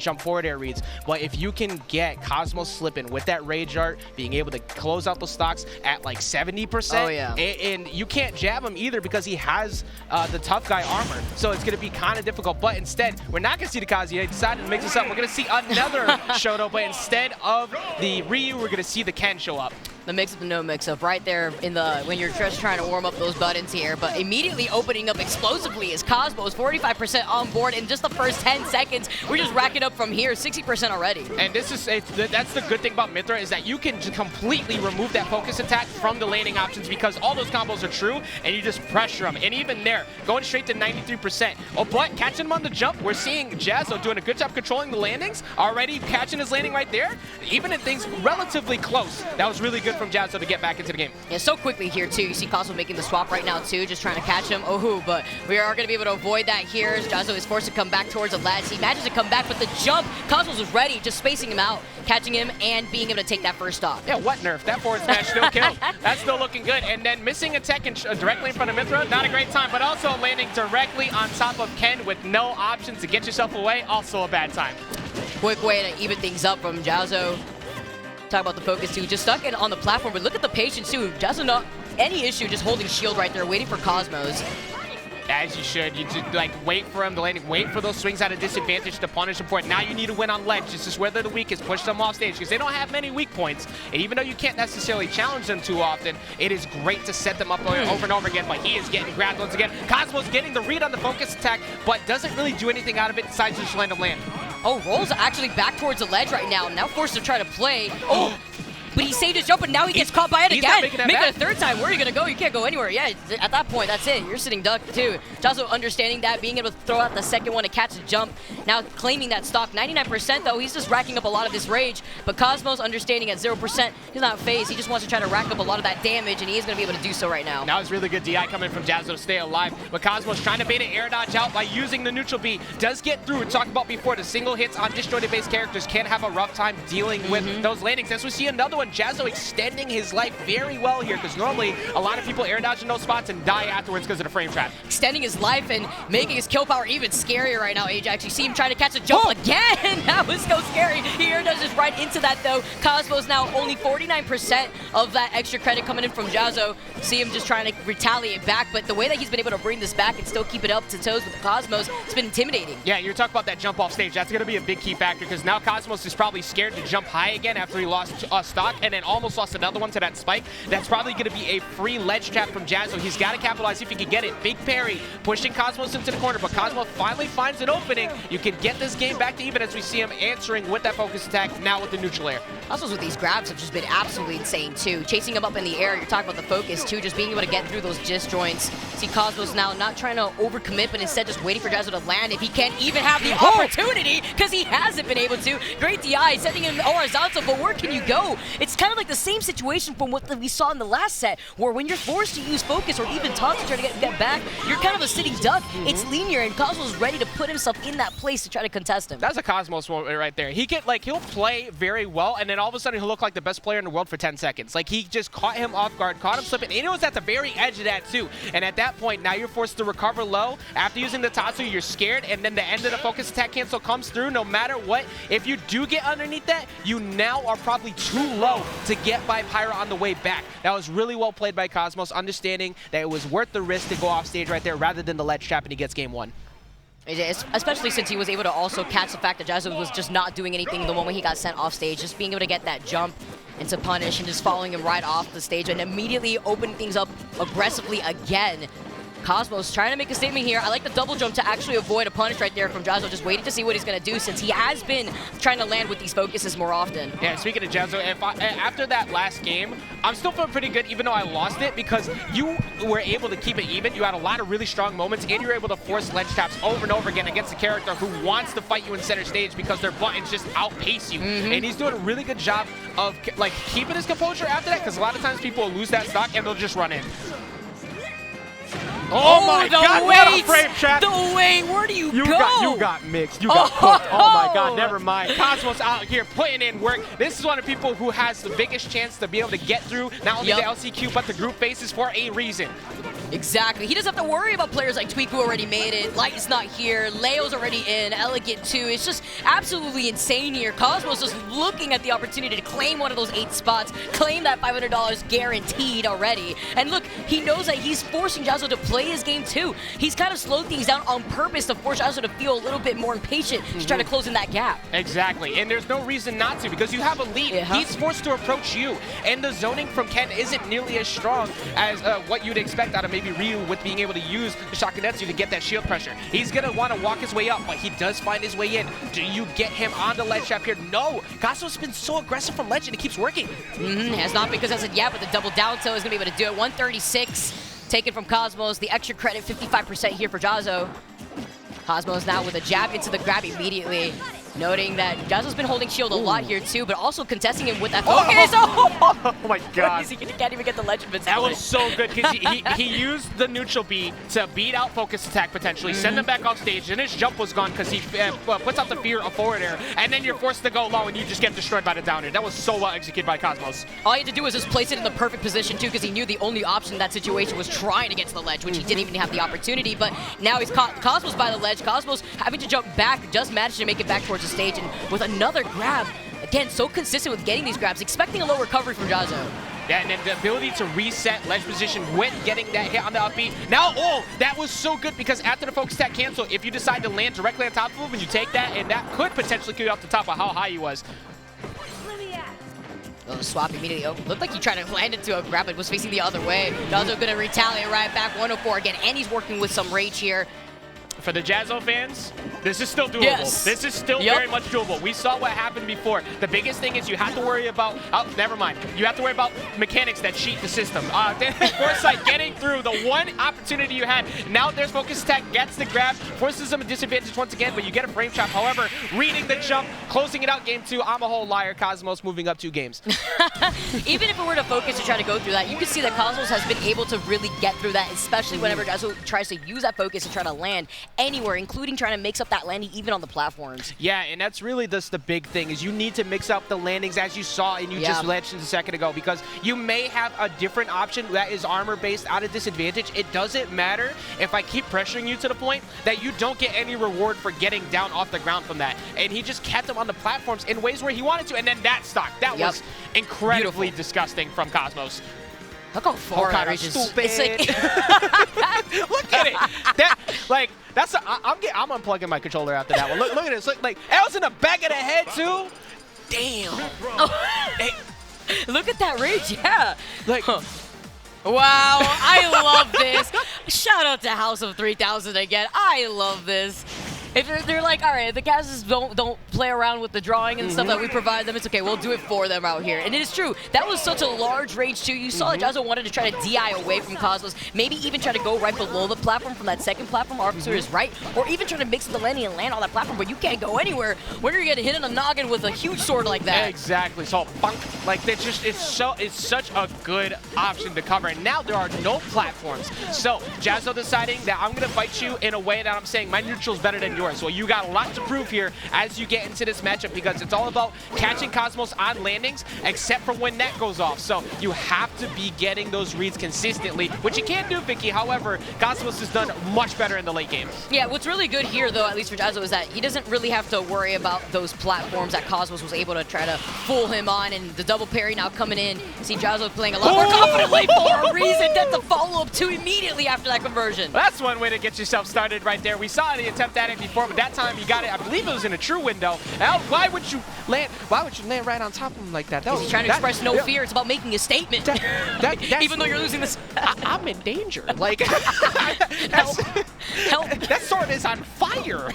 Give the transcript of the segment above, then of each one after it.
jump forward air reads, but if you can get Cosmos slipping with that rage art, being able to close out those stocks at like 70%, and you can't jab him either because he has the tough guy armor, so it's going to be kind of difficult. But instead, we're not going to see the Kazuya. He decided to mix this up. We're going to see another Shoto, but instead of the Ryu, we're going to see the Ken show up. The mix-up and no mix-up right there in the when you're just trying to warm up those buttons here, but immediately opening up explosively is Cosmos, 45% on board in just the first 10 seconds. We're just racking up from here, 60% already. And this is that's the good thing about Mythra, is that you can just completely remove that focus attack from the landing options because all those combos are true, and you just pressure them. And even there, going straight to 93%. Oh, but catching him on the jump, we're seeing Jahzzo doing a good job controlling the landings, already catching his landing right there, even in things relatively close. That was really good from Jahzzo to get back into the game. Yeah, so quickly here too. You see Cosmo making the swap right now too, just trying to catch him. But we are going to be able to avoid that here as Jahzzo is forced to come back towards the ledge. He manages to come back with the jump. Cosmos was ready, just spacing him out, catching him, and being able to take that first stock. Yeah, what nerf? That forward smash still killed. That's still looking good. And then missing a tech directly in front of Mythra, not a great time, but also landing directly on top of Ken with no options to get yourself away, also a bad time. Quick way to even things up from Jahzzo. Talk about the focus too, just stuck in on the platform, but look at the patience too. Jahzzo, not any issue, just holding shield right there, waiting for Cosmos. As you should. You just like wait for him to landing, wait for those swings at a disadvantage to punish him for it. Now you need to win on ledge. This is where they're the weakest. Push them off stage because they don't have many weak points. And even though you can't necessarily challenge them too often, it is great to set them up over and over again. But he is getting grabbed once again. Cosmo's getting the read on the focus attack, but doesn't really do anything out of it besides just land. Oh, rolls actually back towards the ledge right now. Now forced to try to play. Oh! But he saved his jump, and now he gets caught by it again. Make it a third time. Where are you going to go? You can't go anywhere. Yeah, at that point, that's it. You're sitting duck, too. Jahzzo understanding that, being able to throw out the second one to catch the jump. Now claiming that stock. 99%, though. He's just racking up a lot of this rage. But Cosmos understanding at 0%. He's not phased. He just wants to try to rack up a lot of that damage, and he is going to be able to do so right now. Now it's really good DI coming from Jahzzo to stay alive. But Cosmos trying to bait an air dodge out by using the neutral B. Does get through. We talked about before, the single hits on disjointed-based characters can have a rough time dealing with those landings. As we see another one, Jahzzo extending his life very well here, because normally a lot of people air dodge in those spots and die afterwards because of the frame trap. Extending his life and making his kill power even scarier right now, Ajax. You see him trying to catch a jump again. That was so scary. He air dodges right into that, though. Cosmos now only 49% of that extra credit coming in from Jahzzo. See him just trying to retaliate back, but the way that he's been able to bring this back and still keep it up to toes with Cosmos, it's been intimidating. Yeah, you're talking about that jump off stage. That's going to be a big key factor, because now Cosmos is probably scared to jump high again after he lost stock and then almost lost another one to that spike. That's probably going to be a free ledge trap from Jahzzo. He's got to capitalize if he can get it. Big parry, pushing Cosmos into the corner, but Cosmos finally finds an opening. You can get this game back to even as we see him answering with that focus attack, now with the neutral air. Also with these grabs have just been absolutely insane too. Chasing him up in the air, you're talking about the focus too, just being able to get through those disjoints. See Cosmos now not trying to overcommit, but instead just waiting for Jahzzo to land if he can't even have the opportunity, because he hasn't been able to. Great DI, sending him horizontal, but where can you go? It's kind of like the same situation from what we saw in the last set, where when you're forced to use focus or even taunt to try to get back, you're kind of a sitting duck. It's linear, and Cosmos is ready to put himself in that place to try to contest him. That's a Cosmos moment right there. He'll play very well, and then all of a sudden he'll look like the best player in the world for 10 seconds. Like, he just caught him off guard, caught him slipping, and he was at the very edge of that too. And at that point, now you're forced to recover low. After using the Tatsu, you're scared, and then the end of the focus attack cancel comes through no matter what. If you do get underneath that, you now are probably too low to get by Pyra on the way back. That was really well played by Cosmos, understanding that it was worth the risk to go off stage right there rather than the ledge trap, and he gets game one. Especially since he was able to also catch the fact that Jahzzo was just not doing anything the moment he got sent off stage, just being able to get that jump and to punish and just following him right off the stage and immediately opening things up aggressively again. Cosmos trying to make a statement here. I like the double jump to actually avoid a punish right there from Jahzzo, just waiting to see what he's going to do, since he has been trying to land with these focuses more often. Yeah, speaking of Jahzzo, after that last game, I'm still feeling pretty good even though I lost it, because you were able to keep it even. You had a lot of really strong moments, and you were able to force ledge taps over and over again against a character who wants to fight you in center stage because their buttons just outpace you. And he's doing a really good job of like keeping his composure after that, because a lot of times people will lose that stock and they'll just run in. Oh my God, what a frame trap. The way, where do you go? You got mixed. You got cooked. Oh my God, never mind. Cosmos out here putting in work. This is one of the people who has the biggest chance to be able to get through not only the LCQ, but the group phases for a reason. Exactly. He doesn't have to worry about players like Tweak who already made it. Light's not here. Leo's already in. Elegant too. It's just absolutely insane here. Cosmos just looking at the opportunity to claim one of those 8 spots, claim that $500 guaranteed already. And look, he knows that he's forcing Jahzzo to play his game too. He's kind of slowed things down on purpose to force Jahzzo to feel a little bit more impatient to try to close in that gap. Exactly, and there's no reason not to because you have a lead. He's forced to approach you, and the zoning from Ken isn't nearly as strong as what you'd expect out of maybe Ryu with being able to use the Shakunetsu to get that shield pressure. He's going to want to walk his way up, but he does find his way in. Do you get him on the ledge trap here? No! Cosmos has been so aggressive from ledge, and it keeps working. It's not because I said yeah, but the double down tilt is going to be able to do it. 136 taken from Cosmos. The extra credit, 55% here for Jahzzo. Cosmos now with a jab into the grab immediately. Noting that Jahzzo's been holding shield a lot here too, but also contesting him with that focus. Oh my god. He can't even get the ledge invincibility. That was so good because he used the neutral B to beat out focus attack potentially, send him back off stage, and his jump was gone because he puts out the fear of forward air, and then you're forced to go low and you just get destroyed by the down air. That was so well executed by Cosmos. All he had to do was just place it in the perfect position too, because he knew the only option in that situation was trying to get to the ledge, which he didn't even have the opportunity, but now he's caught Cosmos by the ledge. Cosmos having to jump back, just managed to make it back towards the stage, and with another grab. Again, so consistent with getting these grabs, expecting a low recovery from Jahzzo. Yeah, and then the ability to reset ledge position when getting that hit on the up B. Now, that was so good because after the focus attack cancel, if you decide to land directly on top of him and you take that, and that could potentially kill you off the top of how high he was. Oh, swap immediately. Oh, looked like he tried to land into a grab, but was facing the other way. Jahzzo gonna retaliate right back. 104 again, and he's working with some rage here. For the Jahzzo fans, this is still doable. Yes. This is still very much doable. We saw what happened before. The biggest thing is you have to worry about, never mind. You have to worry about mechanics that cheat the system. Foresight getting through the one opportunity you had. Now there's focus attack, gets the grab, forces him a disadvantage once again, but you get a frame trap. However, reading the jump, closing it out game 2, I'm a whole liar. Cosmos moving up 2 games. Even if it were to focus to try to go through that, you can see that Cosmos has been able to really get through that, especially whenever Jahzzo tries to use that focus to try to land anywhere, including trying to mix up that landing even on the platforms. Yeah, and that's really the big thing is you need to mix up the landings as you saw and you just mentioned a second ago, because you may have a different option that is armor based at a disadvantage. It doesn't matter if I keep pressuring you to the point that you don't get any reward for getting down off the ground from that. And he just kept him on the platforms in ways where he wanted to, and then that stock. That was incredibly disgusting from Cosmos. Look how far that reaches. Stupid. It's like look at it. I'm unplugging my controller after that one. Look at this. Look, like that was in the back of the head too. Damn. Hey. Look at that rage. Yeah. Like. Wow, I love this. Shout out to House of 3000 again. I love this. If they're like, all right, the guys don't play around with the drawing and stuff that we provide them, it's okay, we'll do it for them out here. And it is true. That was such a large rage too. You saw that Jahzzo wanted to try to DI away from Cosmos, maybe even try to go right below the platform from that second platform, officer is right, or even try to mix the landing and land on that platform, but you can't go anywhere when you're getting hit in the noggin with a huge sword like that. Exactly. So bunk, like it's such a good option to cover. And now there are no platforms. So Jahzzo deciding that I'm gonna fight you in a way that I'm saying my neutral's better than yours. So you got a lot to prove here as you get into this matchup, because it's all about catching Cosmos on landings, except for when that goes off. So you have to be getting those reads consistently, which you can do, Vicky. However, Cosmos has done much better in the late game. Yeah, what's really good here, though, at least for Jahzzo, is that he doesn't really have to worry about those platforms that Cosmos was able to try to fool him on, and the double parry now coming in. See Jahzzo playing a lot more confidently for a reason. That's the follow-up too immediately after that conversion. Well, that's one way to get yourself started right there. We saw the attempt at it before, but that time you got it. I believe it was in a true window. Now, why would you land right on top of him like that? He's trying to express no fear. It's about making a statement. Even though you're losing this. I'm in danger. Like, help. That sword is on fire.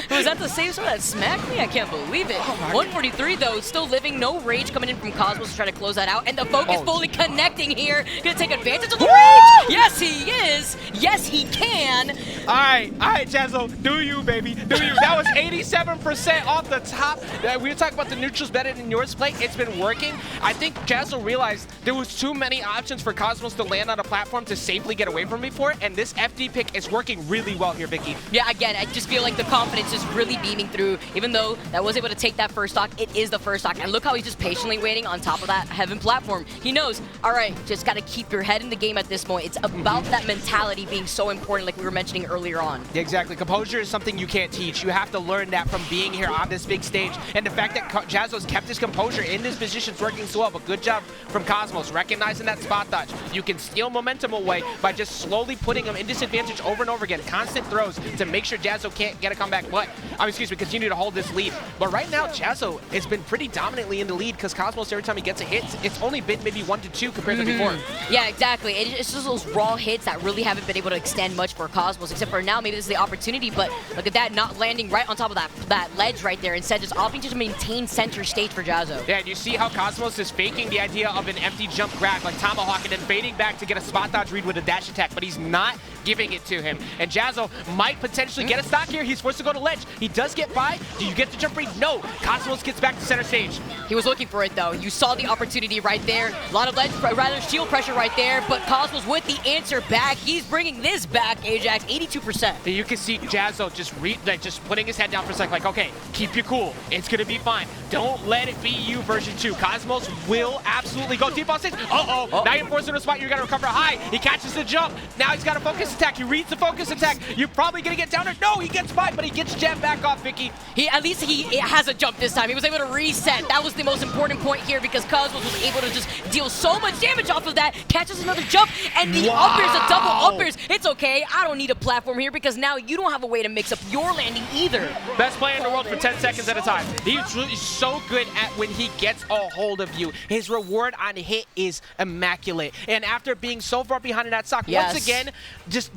Was that the same sword that smacked me? I can't believe it. 143 though, still living. No rage coming in from Cosmos to try to close that out. And the focus fully connecting here. Gonna take advantage of the rage. Yes, he is. Yes, he can. All right, Jahzzo, do you, baby, do you. That was 87% off the top. We were talking about the neutrals better than yours play. It's been working. I think Jahzzo realized there was too many options for Cosmos to land on a platform to safely get away from before, and this FD pick is working really well here, Vicky. Yeah, again, I just feel like the confidence is really beaming through. Even though that was able to take that first stock, it is the first stock. And look how he's just patiently waiting on top of that Heaven platform. He knows, all right, just got to keep your head in the game at this point. It's about that mentality being so important, like we were mentioning earlier on. Yeah, exactly. Composure is something you can't teach. You have to learn that from being here on this big stage. And the fact that Jahzzo's kept his composure in this position is working so well. But good job from Cosmos, recognizing that spot dodge. You can steal momentum away by just slowly putting him in disadvantage over and over again. Constant throws to make sure Jahzzo can't get a comeback. But, continue to hold this lead. But right now, Jahzzo has been pretty dominantly in the lead because Cosmos, every time he gets a hit, it's only been maybe 1 to 2 compared to before. Yeah, exactly. It's just those raw hits that really haven't been able to extend much for Cosmos, except for now, maybe this is the opportunity, but look at that, not landing right on top of that ledge right there, instead just opting to maintain center stage for Jahzzo. Yeah, and you see how Cosmos is faking the idea of an empty jump grab, like Tomahawk, and then fading back to get a spot dodge read with a dash attack, but he's not giving it to him. And Jahzzo might potentially get a stock here. He's forced to go to ledge. He does get by. Do you get the jump read? No. Cosmos gets back to center stage. He was looking for it, though. You saw the opportunity right there. A lot of ledge, rather shield pressure right there, but Cosmos with the answer back. He's bringing this back, Ajax, 82%. And you can see Jahzzo just putting his head down for a second, like, okay, keep you cool. It's going to be fine. Don't let it be you version 2. Cosmos will absolutely go deep on stage. Uh-oh. Now you're forced into a spot. You're going to recover high. He catches the jump. Now he's got a focus attack. He reads the focus attack. You're probably going to get down there. No, he gets by, but he gets jammed back off, Vicky. At least he has a jump this time. He was able to reset. That was the most important point here because Cosmos was able to just deal so much damage off of that, catches another jump, and the uppers, the double uppers. It's okay. I don't need a platform here because now you don't have a way to mix up your landing either. Best player in the world for 10 seconds at a time. He's really so good at when he gets a hold of you. His reward on hit is immaculate. And after being so far behind in that stock, once again, just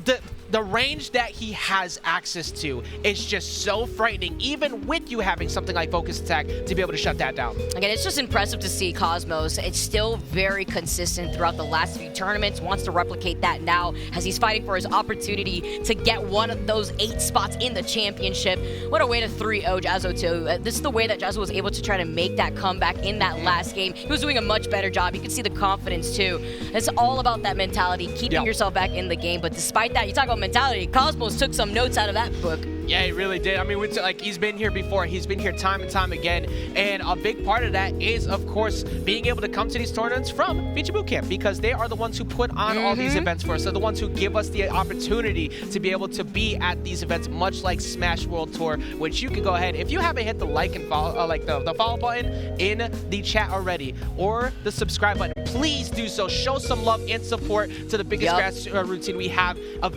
the range that he has access to is just so frightening, even with you having something like focus attack to be able to shut that down. Again, it's just impressive to see Cosmos. It's still very consistent throughout the last few tournaments, wants to replicate that now as he's fighting for his opportunity to get one of those 8 spots in the championship. What a way to 3-0 Jahzzo too. This is the way that Jahzzo was able to try to make that comeback in that last game. He was doing a much better job. You can see the confidence too. It's all about that mentality, keeping yourself back in the game. But despite that, you talk about mentality, Cosmos took some notes out of that book. Yeah, he really did. I mean, he's been here before. He's been here time and time again. And a big part of that is, of course, being able to come to these tournaments from VGBootCamp because they are the ones who put on all these events for us. They're the ones who give us the opportunity to be able to be at these events, much like Smash World Tour, which you can go ahead. If you haven't hit the like and follow, the follow button in the chat already, or the subscribe button, please do so. Show some love and support to the biggest grassroots routine we have available.